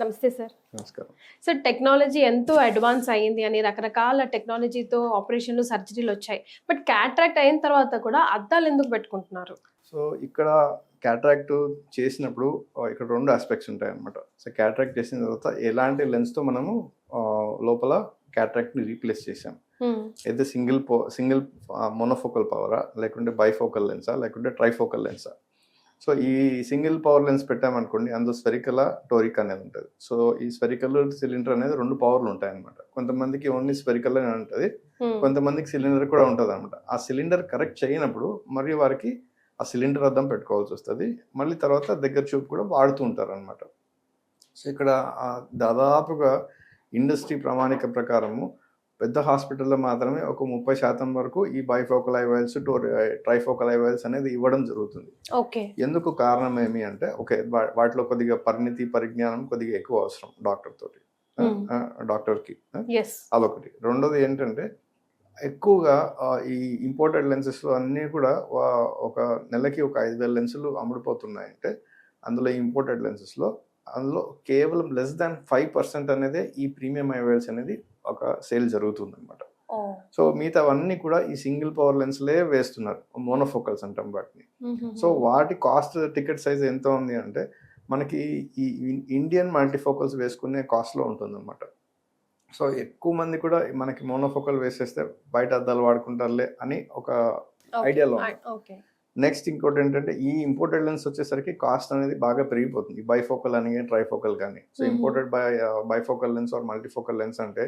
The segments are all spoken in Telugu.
నమస్తే సార్. నమస్కారం. సార్ టెక్నాలజీ ఎంతో అడ్వాన్స్ అయ్యింది అని రకరకాల టెక్నాలజీతో ఆపరేషన్లు, సర్జరీలు వచ్చాయి. బట్ క్యాట్రాక్ట్ అయిన తర్వాత కూడా అద్దాలు ఎందుకు పెట్టుకుంటున్నారు? సో ఇక్కడ క్యాట్రాక్ట్ చేసినప్పుడు ఇక్కడ 2 ఆస్పెక్ట్స్ ఉంటాయన్నమాట. సో క్యాట్రాక్ట్ చేసిన తర్వాత ఎలాంటి లెన్స్‌తో మనము లోపల క్యాట్రాక్ట్‌ని రీప్లేస్ చేసాం. అయితే సింగిల్ మోనోఫోకల్ పవరా, లేకుంటే బైఫోకల్ లెన్సా, లేకుంటే ట్రైఫోకల్ లెన్సా. సో ఈ సింగిల్ పవర్ లెన్స్ పెట్టామనుకోండి, అందులో స్పెరికలా, టోరిక్ అనేది ఉంటుంది. సో ఈ స్పెరికల్, సిలిండర్ అనేది 2 పవర్లు ఉంటాయన్నమాట. కొంతమందికి ఓన్లీ స్పెరికల్ అని ఉంటుంది, కొంతమందికి సిలిండర్ కూడా ఉంటుంది అనమాట. ఆ సిలిండర్ కరెక్ట్ చేయనప్పుడు మరి వారికి ఆ సిలిండర్ అద్దం పెట్టుకోవాల్సి వస్తుంది. మళ్ళీ తర్వాత దగ్గర చూపు కూడా వాడుతూ ఉంటారు అనమాట. సో ఇక్కడ దాదాపుగా ఇండస్ట్రీ ప్రామాణిక ప్రకారము పెద్ద హాస్పిటల్లో మాత్రమే ఒక 30% వరకు ఈ బైఫోకల్ ఐవైల్స్, ట్రైఫోకల్ ఐవైల్స్ అనేది ఇవ్వడం జరుగుతుంది. ఓకే. ఎందుకు కారణం ఏమి అంటే, ఓకే, వాటిలో కొద్దిగా పరిజ్ఞానం కొద్దిగా ఎక్కువ అవసరం డాక్టర్కి. అదొకటి. రెండోది ఏంటంటే, ఎక్కువగా ఈ ఇంపోర్టెడ్ లెన్సెస్ అన్నీ కూడా ఒక నెలకి ఒక 5,000 లెన్సులు అమ్ముడుపోతున్నాయంటే, అందులో ఇంపోర్టెడ్ లెన్సెస్లో అందులో కేవలం <5% అనేదే ఈ ప్రీమియం ఐవైల్స్ అనేది ఒక సేల్ జరుగుతుంది అనమాట. సో మిగతావన్నీ కూడా ఈ సింగిల్ పవర్ లెన్స్లే వేస్తున్నారు, మోనోఫోకల్స్ అంటాం వాటిని. సో వాటి కాస్ట్, టికెట్ సైజ్ ఎంత ఉంది అంటే, మనకి ఈ ఇండియన్ మల్టీఫోకల్స్ వేసుకునే కాస్ట్లో ఉంటుంది అనమాట. సో ఎక్కువ మంది కూడా మనకి మోనోఫోకల్ వేసేస్తే బయట అద్దాలు వాడుకుంటారులే అని ఒక ఐడియాలో. నెక్స్ట్ ఇంకోటి ఏంటంటే, ఈ ఇంపోర్టెడ్ లెన్స్ వచ్చేసరికి కాస్ట్ అనేది బాగా పెరిగిపోతుంది, బైఫోకల్ అని, ట్రైఫోకల్ కానీ. So imported bifocal lens or multifocal lens అంటే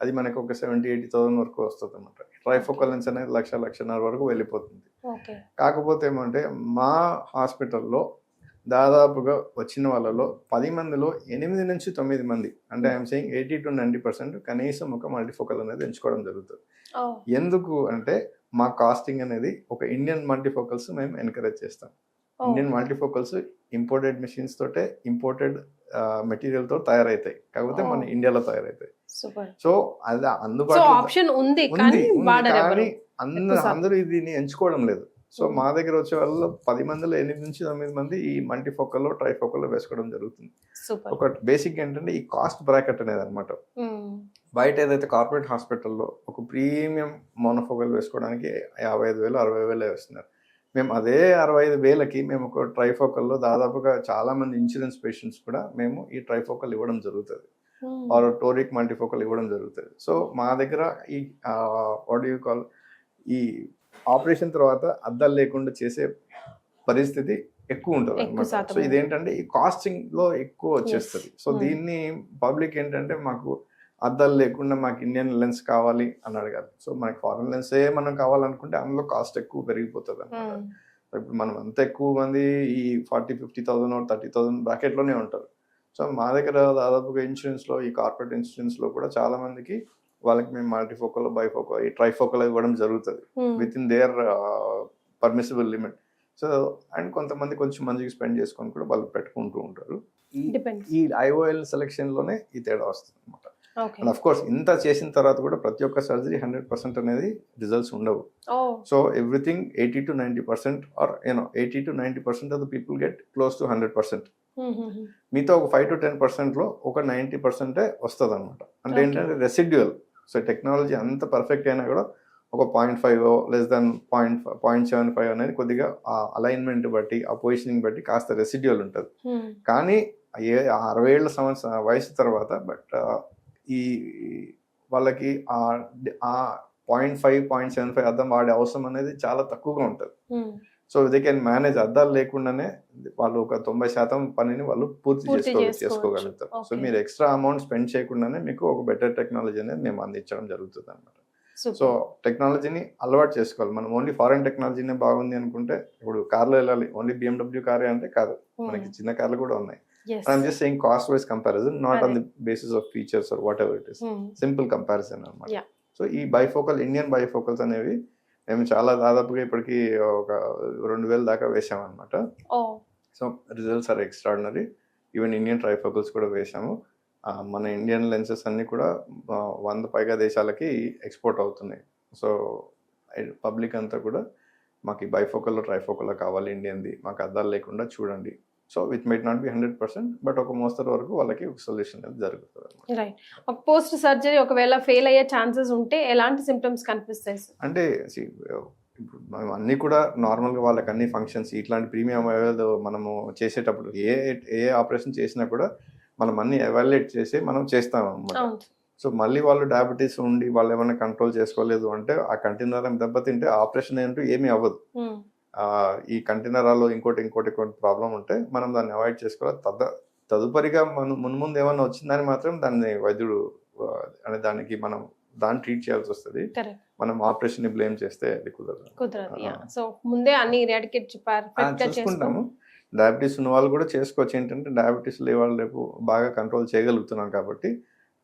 అది మనకి ఒక 70,000-80,000 వరకు వస్తుంది అనమాట. ట్రైఫోకల్ లెన్స్ అనేది 1,00,000-1,50,000 వరకు వెళ్ళిపోతుంది. కాకపోతే ఏమంటే, మా హాస్పిటల్లో దాదాపుగా వచ్చిన వాళ్ళలో 10 మందిలో 8 నుంచి 9 మంది, అంటే ఐఎమ్ సేయింగ్ 80-90% కనీసం ఒక మల్టీఫోకల్ అనేది ఎంచుకోవడం జరుగుతుంది. ఎందుకు అంటే, మా కాస్టింగ్ అనేది ఒక ఇండియన్ మల్టీఫోకల్స్ మేము ఎంకరేజ్ చేస్తాం. ఇండియన్ మల్టీఫోకల్స్ ఇంపోర్టెడ్ మెషిన్స్ తోటే, ఇంపోర్టెడ్ మెటీరియల్ తో తయారవుతాయి, కాకపోతే మన ఇండియాలో తయారవుతాయి. సో అది అందుబాటులో ఉంది, కానీ అందరూ దీన్ని ఎంచుకోవడం లేదు. సో మా దగ్గర వచ్చే వాళ్ళు 10 మందిలో 8 నుంచి 9 మంది ఈ మల్టీఫోకల్లో, ట్రైఫోకల్లో వేసుకోవడం జరుగుతుంది. ఒక బేసిక్ ఏంటంటే, ఈ కాస్ట్ బ్రాకెట్ అనేది అనమాట. బయట ఏదైతే కార్పొరేట్ హాస్పిటల్లో ఒక ప్రీమియం మోనోఫోకల్ వేసుకోవడానికి 55,000, 60,000 వేస్తున్నారు. మేము అదే 65,000కి మేము ఒక ట్రైఫోకల్లో దాదాపుగా చాలా మంది ఇన్సూరెన్స్ పేషెంట్స్ కూడా మేము ఈ ట్రైఫోకల్ ఇవ్వడం జరుగుతుంది, ఆర్ టోరిక్ మల్టీఫోకల్ ఇవ్వడం జరుగుతుంది. సో మా దగ్గర ఈ వాట్ యూ కాల్, ఈ ఆపరేషన్ తర్వాత అద్దాలు లేకుండా చేసే పరిస్థితి ఎక్కువ ఉంటుంది అనమాట. సో ఇదేంటంటే, ఈ కాస్టింగ్ లో ఎక్కువ వచ్చేస్తుంది. సో దీన్ని పబ్లిక్ ఏంటంటే, మాకు అద్దాలు లేకుండా మాకు ఇండియన్ లెన్స్ కావాలి అని అడగాలి. సో మనకి ఫారెన్ లెన్సే మనం కావాలనుకుంటే అందులో కాస్ట్ ఎక్కువ పెరిగిపోతుంది అనమాట. ఇప్పుడు మనం అంత ఎక్కువ మంది ఈ 40,000-50,000 30,000 బ్రాకెట్లోనే ఉంటారు. సో మా దగ్గర దాదాపుగా ఇన్సూరెన్స్లో, ఈ కార్పొరేట్ ఇన్సూరెన్స్లో కూడా చాలా మందికి వాళ్ళకి మేము మల్టీఫోకల్, బైఫోకల్, ఈ ట్రైఫోకల్ ఇవ్వడం జరుగుతుంది with in there permissible limit. So and కొంతమంది కొంచెం మందికి స్పెండ్ చేసుకొని కూడా వాళ్ళు పెట్టుకుంటూ ఉంటారు. ఈ ఐఓఎల్ సెలెక్షన్లోనే ఈ తేడా వస్తుంది అనమాట. అండ్ ఆఫ్ కోర్స్ ఇంత చేసిన తర్వాత కూడా ప్రతి ఒక్క సర్జరీ 100% అనేది రిజల్ట్స్ ఉండవు. So everything 80-90% or 80-90% of the people get close to 100%. మీతో ఒక 5-10%లో ఒక 90% వస్తుంది అనమాట. అంటే ఏంటంటే రెసిడ్యువల్. సో టెక్నాలజీ అంత పర్ఫెక్ట్ అయినా కూడా ఒక 0.5 0.75 అనేది కొద్దిగా ఆ అలైన్మెంట్ బట్టి, ఆ పొజిషనింగ్ బట్టి కాస్త రెసిడ్యువల్ ఉంటుంది. కానీ 60 ఏళ్ల వయసు తర్వాత బట్ ఈ వాళ్ళకి ఆ 0.5 0.75 అద్దం వాడే అవసరం అనేది చాలా తక్కువగా ఉంటుంది. So they can manage. అద్దాలు లేకుండానే వాళ్ళు ఒక 90% పనిని వాళ్ళు పూర్తి చేసుకోగలుగుతారు. సో మీరు ఎక్స్ట్రా అమౌంట్ స్పెండ్ చేయకుండానే మీకు ఒక బెటర్ టెక్నాలజీ అనేది మేము అందించడం జరుగుతుంది అనమాట. సో టెక్నాలజీని అలవాటు చేసుకోవాలి. మనం ఓన్లీ ఫారెన్ టెక్నాలజీనే బాగుంది అనుకుంటే, ఇప్పుడు కార్లో వెళ్ళాలి, ఓన్లీ BMW కారే అంటే కాదు, మనకి చిన్న కార్లు కూడా ఉన్నాయి. I'm just saying cost-wise comparison, not on the basis of features or whatever it is. Simple comparison అన్నమాట. సో ఈ బైఫోకల్, ఇండియన్ బైఫోకల్స్ అనేవి మేము చాలా దాదాపుగా ఇప్పటికి ఒక 2,000 దాకా వేసామన్నమాట. So results are extraordinary. Even Indian trifocals కూడా వేసాము. మన ఇండియన్ లెన్సెస్ అన్నీ కూడా 100 పైగా దేశాలకి ఎక్స్పోర్ట్ అవుతున్నాయి. సో పబ్లిక్ అంతా కూడా మాకు ఈ బైఫోకల్లో, ట్రైఫోకల్లో కావాలి ఇండియన్ది, మాకు అద్దాలు లేకుండా చూడండి so it might not be 100%, but ఒక మోస్తరు వరకు వాళ్ళకి ఒక సొల్యూషన్ అనేది జరుగుతుంది అనమాట. రైట్. ఒక పోస్ట్ సర్జరీ ఒకవేళ ఫెయిల్ అయ్యే ఛాన్సెస్ ఉంటే ఎలాంటి సిమ్టమ్స్ కనిపిస్తాయి సార్? అంటే ఇప్పుడు మనం అన్నీ కూడా నార్మల్గా వాళ్ళకి అన్ని ఫంక్షన్స్ ఇట్లాంటి ప్రీమియం మనము చేసేటప్పుడు ఏ ఆపరేషన్ చేసినా కూడా మనం అన్ని ఎవాల్యుయేట్ చేసి మనం చేస్తాం అనమాట. అవును. సో మళ్ళీ వాళ్ళు డయాబెటీస్ ఉండి వాళ్ళు ఏమైనా కంట్రోల్ చేసుకోలేదు అంటే ఆ కంటినరం దెబ్బతింటే ఆపరేషన్ ఏంటో ఏమీ అవ్వదు. ఈ కంటినరాలో ఇంకోటి ప్రాబ్లం ఉంటే మనం దాన్ని అవాయిడ్ చేసుకోవాలి. తదుపరిగా మనం మున్ముందు ఏమైనా వచ్చిందని మాత్రం దాన్ని వైద్యుడు అనే దానికి మనం దాన్ని ట్రీట్ చేయాల్సి వస్తుంది. కరెక్ట్. మనం ఆపరేషన్ ని బ్లేమ్ చేస్తే అది కుదరదు. సో ముందే అన్ని ఎరాడికేట్ పర్ఫెక్ట్ గా చూసుకుంటాము. డయాబెటీస్ ఉన్న వాళ్ళు కూడా చేసుకోవచ్చు. ఏంటంటే డయాబెటీస్ లేవాళ్ళు రేపు బాగా కంట్రోల్ చేయగలుగుతున్నాం కాబట్టి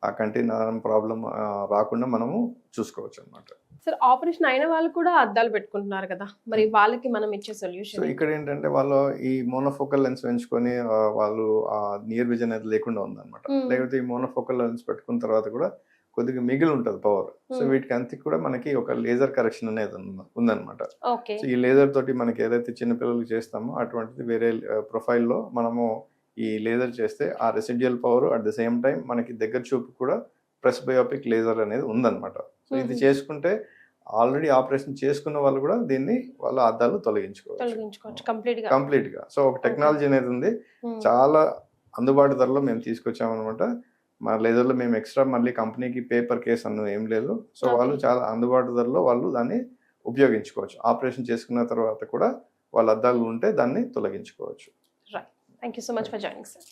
ఆ కంటినరం ప్రాబ్లం రాకుండా మనము చూసుకోవచ్చు అనమాట. సార్ ఆపరేషన్ అయిన వాళ్ళు కూడా అద్దాలు పెట్టుకుంటున్నారు కదా, మరి వాళ్ళకి మనం ఇచ్చే సో సొల్యూషన్? ఇక్కడ ఏంటంటే వాళ్ళు ఈ మోనోఫోకల్ లెన్స్ పెంచుకొని వాళ్ళు ఆ నియర్ విజన్ అనేది లేకుండా ఉందన్నమాట. లేకపోతే ఈ మోనోఫోకల్ లెన్స్ పెట్టుకున్న తర్వాత కూడా కొద్దిగా మిగిలి ఉంటుంది పవర్. సో వీటికి అంతకి కూడా మనకి ఒక లేజర్ కరెక్షన్ అనేది ఉందన్నమాట. సో ఈ లేజర్ తోటి మనకి ఏదైతే చిన్నపిల్లలకి చేస్తామో అటువంటిది వేరే ప్రొఫైల్లో మనము ఈ లేజర్ చేస్తే ఆ residual power at the same time మనకి దగ్గర చూపు కూడా ప్రెస్బయోపిక్ లేజర్ అనేది ఉందన్నమాట. సో ఇది చేసుకుంటే ఆల్రెడీ ఆపరేషన్ చేసుకున్న వాళ్ళు కూడా దీన్ని వాళ్ళ అద్దాలు తొలగించుకోవచ్చు కంప్లీట్ గా. సో ఒక టెక్నాలజీ అనేది ఉంది, చాలా అందుబాటు ధరలో మేము తీసుకొచ్చామన్నమాట. మా లేజర్లో మేము ఎక్స్ట్రా మళ్ళీ కంపెనీకి పేపర్ కేస్ అన్నది ఏం లేదు. సో వాళ్ళు చాలా అందుబాటు ధరలో వాళ్ళు దాన్ని ఉపయోగించుకోవచ్చు. ఆపరేషన్ చేసుకున్న తర్వాత కూడా వాళ్ళ అద్దాలు ఉంటే దాన్ని తొలగించుకోవచ్చు. Right. Thank you so much for joining sir.